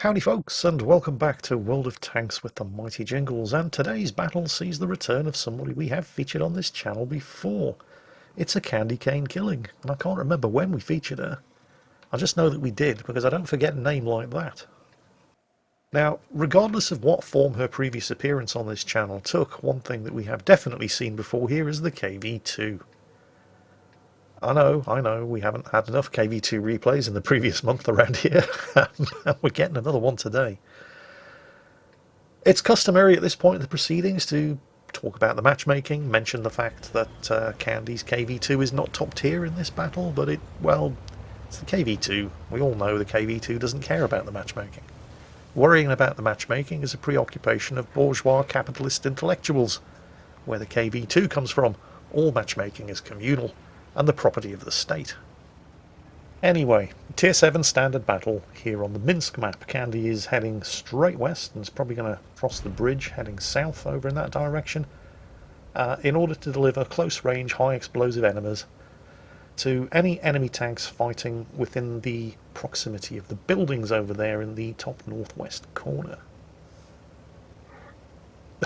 Howdy folks, and welcome back to World of Tanks with the mighty Jingles, and today's battle sees the return of somebody we have featured on this channel before. It's a candy cane killing, and I can't remember when we featured her. I just know that we did, because I don't forget a name like that. Now, regardless of what form her previous appearance on this channel took, one thing that we have definitely seen before here is the KV-2. I know, we haven't had enough KV-2 replays in the previous month around here, and we're getting another one today. It's customary at this point in the proceedings to talk about the matchmaking, mention the fact that Candy's KV-2 is not top tier in this battle, but it's the KV-2. We all know the KV-2 doesn't care about the matchmaking. Worrying about the matchmaking is a preoccupation of bourgeois capitalist intellectuals. Where the KV-2 comes from, all matchmaking is communal and the property of the state. Anyway, Tier 7 standard battle here on the Minsk map. Candy is heading straight west and is probably going to cross the bridge heading south over in that direction in order to deliver close range, high explosive enemies to any enemy tanks fighting within the proximity of the buildings over there in the top northwest corner.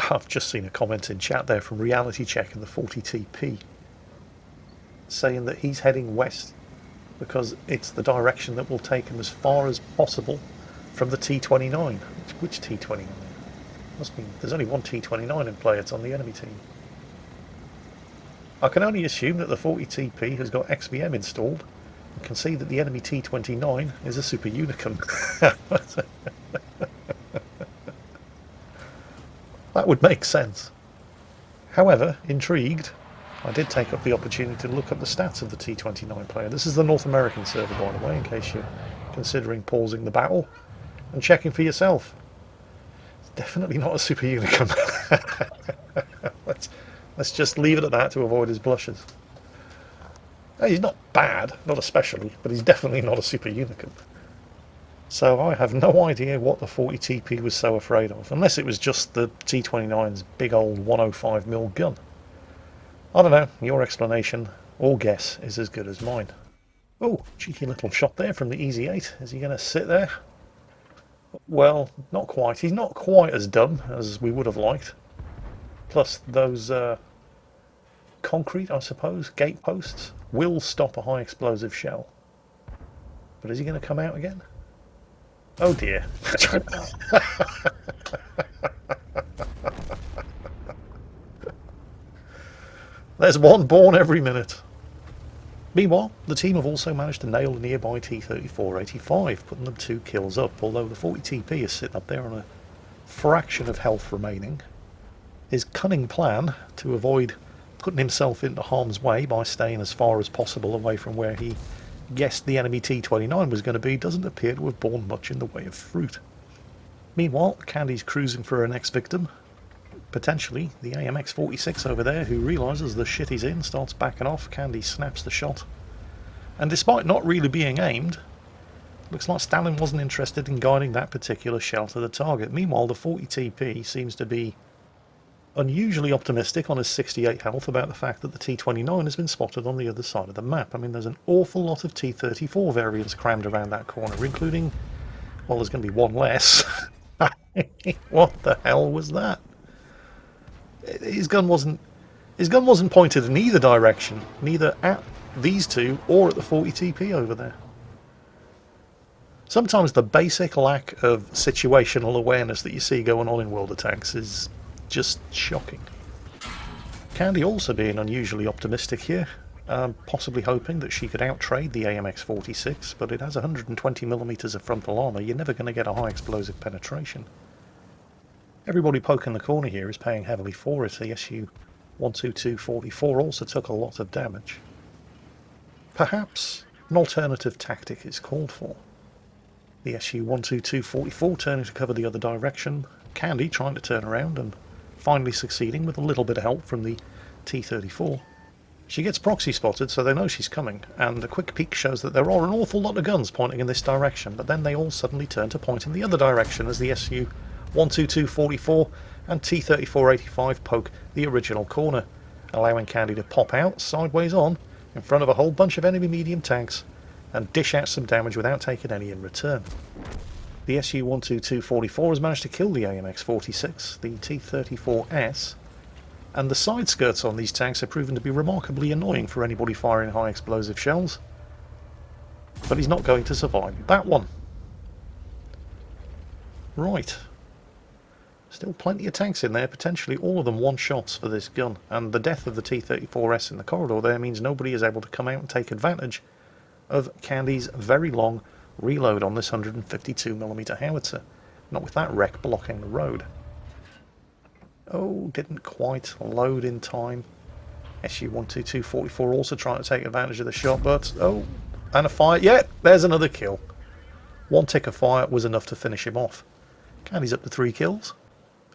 I've just seen a comment in chat there from Reality Check in the 40TP saying that he's heading west because it's the direction that will take him as far as possible from the T-29. Which T-29? Must be, there's only one T-29 in play, it's on the enemy team. I can only assume that the 40TP has got XVM installed and can see that the enemy T-29 is a Super Unicum. That would make sense. However, intrigued, I did take up the opportunity to look up the stats of the T-29 player. This is the North American server, by the way, in case you're considering pausing the battle and checking for yourself. It's definitely not a Super Unicum. Let's just leave it at that to avoid his blushes. He's not bad, not especially, but he's definitely not a Super Unicum. So I have no idea what the 40TP was so afraid of, unless it was just the T-29's big old 105mm gun. I don't know, your explanation or guess is as good as mine. Oh, cheeky little shot there from the Easy 8. Is he going to sit there? Well, not quite. He's not quite as dumb as we would have liked. Plus, those concrete, I suppose, gate posts will stop a high explosive shell. But is he going to come out again? Oh dear. There's one born every minute. Meanwhile, the team have also managed to nail a nearby T-34-85, putting them 2 kills up, although the 40TP is sitting up there on a fraction of health remaining. His cunning plan to avoid putting himself into harm's way by staying as far as possible away from where he guessed the enemy T-29 was going to be doesn't appear to have borne much in the way of fruit. Meanwhile, Candy's cruising for her next victim. Potentially the AMX-46 over there, who realises the shit he's in, starts backing off. Candy snaps the shot. And despite not really being aimed, looks like Stalin wasn't interested in guiding that particular shell to the target. Meanwhile, the 40TP seems to be unusually optimistic on his 68 health about the fact that the T-29 has been spotted on the other side of the map. I mean, there's an awful lot of T-34 variants crammed around that corner, including, well, there's going to be one less. What the hell was that? His gun wasn't pointed in either direction, neither at these two or at the 40TP over there. Sometimes the basic lack of situational awareness that you see going on in World of Tanks is just shocking. Candy also being unusually optimistic here, possibly hoping that she could outtrade the AMX-46, but it has 120mm of frontal armour. You're never going to get a high explosive penetration. Everybody poking the corner here is paying heavily for it. The SU-122-44 also took a lot of damage. Perhaps an alternative tactic is called for. The SU-122-44 turning to cover the other direction, Candy trying to turn around and finally succeeding with a little bit of help from the T-34. She gets proxy spotted, so they know she's coming, and a quick peek shows that there are an awful lot of guns pointing in this direction, but then they all suddenly turn to point in the other direction as the SU-122-44 and T-34-85 poke the original corner, allowing Candy to pop out, sideways on, in front of a whole bunch of enemy medium tanks, and dish out some damage without taking any in return. The SU-122-44 has managed to kill the AMX-46, the T-34S, and the side skirts on these tanks have proven to be remarkably annoying for anybody firing high explosive shells. But he's not going to survive that one. Right. Still plenty of tanks in there, potentially all of them one-shots for this gun, and the death of the T-34S in the corridor there means nobody is able to come out and take advantage of Candy's very long reload on this 152mm howitzer. Not with that wreck blocking the road. Oh, didn't quite load in time. SU-122-44 also trying to take advantage of the shot, but oh, and a fire. Yeah, there's another kill. One tick of fire was enough to finish him off. Candy's up to 3 kills.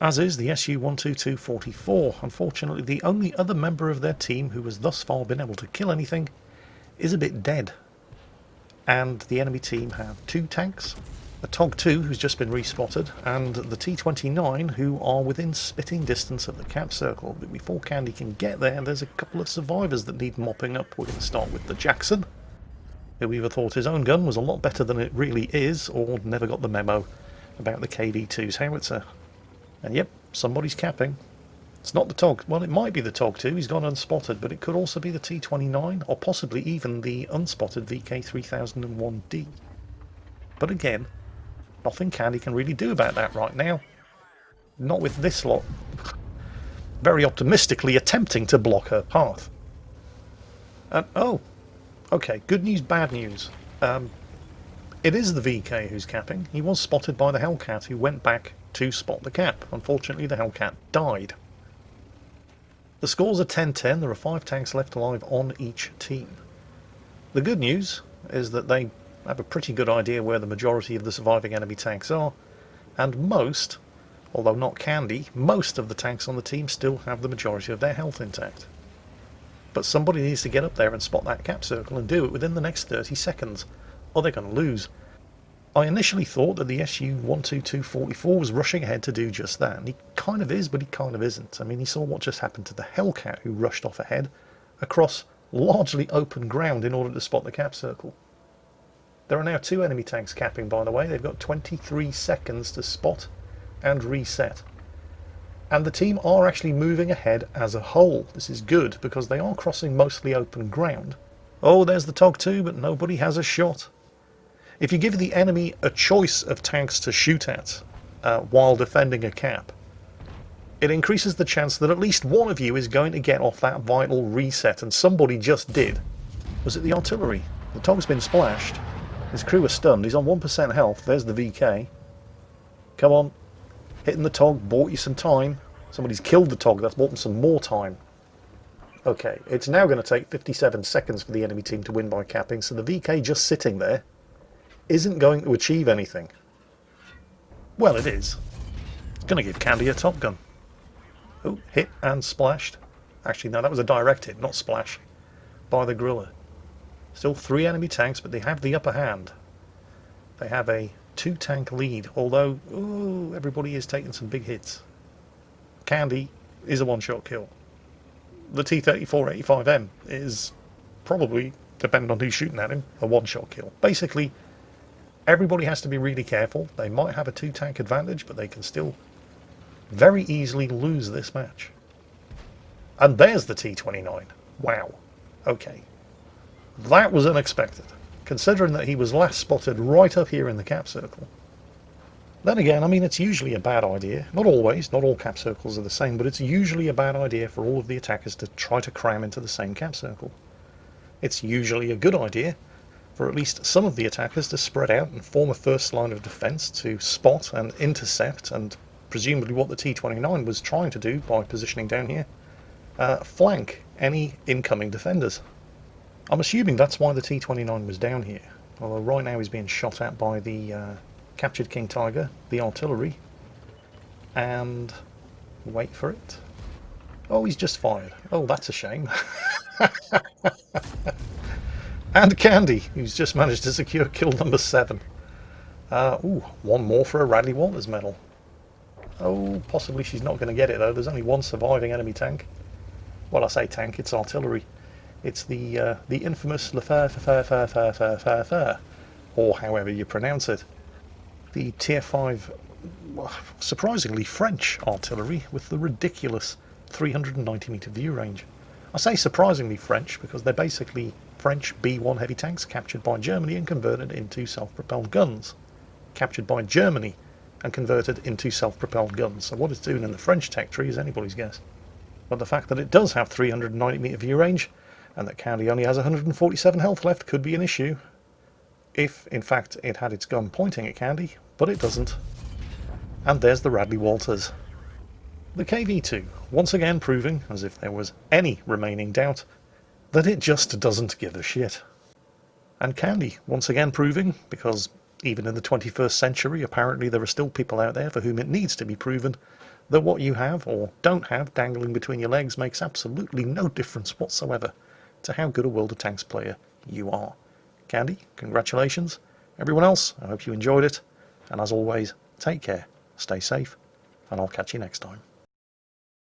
As is the SU-122-44. Unfortunately, the only other member of their team who has thus far been able to kill anything is a bit dead. And the enemy team have 2 tanks, a TOG-2 who's just been respotted, and the T-29 who are within spitting distance of the cap circle. But before Candy can get there, there's a couple of survivors that need mopping up. We're going to start with the Jackson, who either thought his own gun was a lot better than it really is, or never got the memo about the KV-2's howitzer. And yep, somebody's capping. It's not the TOG. Well, it might be the TOG-2. He's gone unspotted, but it could also be the T-29, or possibly even the unspotted VK3001D. But again, nothing Candy can really do about that right now. Not with this lot very optimistically attempting to block her path. And oh, okay, good news, bad news. It is the VK who's capping. He was spotted by the Hellcat, who went back to spot the cap. Unfortunately, the Hellcat died. The scores are 10-10. There are 5 tanks left alive on each team. The good news is that they have a pretty good idea where the majority of the surviving enemy tanks are, and most, although not Candy, most of the tanks on the team still have the majority of their health intact. But somebody needs to get up there and spot that cap circle and do it within the next 30 seconds, or they're going to lose. I initially thought that the SU-122-44 was rushing ahead to do just that, and he kind of is, but he kind of isn't. I mean, he saw what just happened to the Hellcat, who rushed off ahead across largely open ground in order to spot the cap circle. There are now 2 enemy tanks capping, by the way. They've got 23 seconds to spot and reset. And the team are actually moving ahead as a whole. This is good, because they are crossing mostly open ground. Oh, there's the TOG-2, but nobody has a shot. If you give the enemy a choice of tanks to shoot at while defending a cap, it increases the chance that at least one of you is going to get off that vital reset, and somebody just did. Was it the artillery? The TOG's been splashed. His crew are stunned. He's on 1% health. There's the VK. Come on. Hitting the TOG bought you some time. Somebody's killed the TOG. That's bought them some more time. Okay, it's now going to take 57 seconds for the enemy team to win by capping, so the VK just sitting there isn't going to achieve anything. Well, it is. It's going to give Candy a Top Gun. Oh, hit and splashed. Actually, no, that was a direct hit, not splash, by the Griller. Still 3 enemy tanks, but they have the upper hand. They have a 2-tank lead, although ooh, everybody is taking some big hits. Candy is a one-shot kill. The T-34-85M is probably, depending on who's shooting at him, a one-shot kill. Basically, everybody has to be really careful. They might have a 2-tank advantage, but they can still very easily lose this match. And there's the T-29. Wow. Okay. That was unexpected, considering that he was last spotted right up here in the cap circle. Then again, I mean, it's usually a bad idea. Not always, not all cap circles are the same, but it's usually a bad idea for all of the attackers to try to cram into the same cap circle. It's usually a good idea for at least some of the attackers to spread out and form a first line of defence to spot and intercept, and presumably what the T-29 was trying to do by positioning down here, flank any incoming defenders. I'm assuming that's why the T-29 was down here, although right now he's being shot at by the captured King Tiger, the artillery, and wait for it. Oh, he's just fired. Oh, that's a shame. And Candy, who's just managed to secure kill number 7. Ooh, one more for a Radley Walters medal. Oh, possibly she's not going to get it though. There's only 1 surviving enemy tank. Well, I say tank, it's artillery. It's the infamous Lefer, or however you pronounce it. The Tier 5, surprisingly French artillery with the ridiculous 390 metre view range. I say surprisingly French because they're basically French B-1 heavy tanks captured by Germany and converted into self-propelled guns. Captured by Germany and converted into self-propelled guns. So what it's doing in the French tech tree is anybody's guess. But the fact that it does have 390 metre view range and that Candy only has 147 health left could be an issue if, in fact, it had its gun pointing at Candy, but it doesn't. And there's the Radley Walters. The KV-2, once again proving, as if there was any remaining doubt, that it just doesn't give a shit. And Candy, once again proving, because even in the 21st century apparently there are still people out there for whom it needs to be proven, that what you have or don't have dangling between your legs makes absolutely no difference whatsoever to how good a World of Tanks player you are. Candy, congratulations. Everyone else, I hope you enjoyed it. And as always, take care, stay safe, and I'll catch you next time.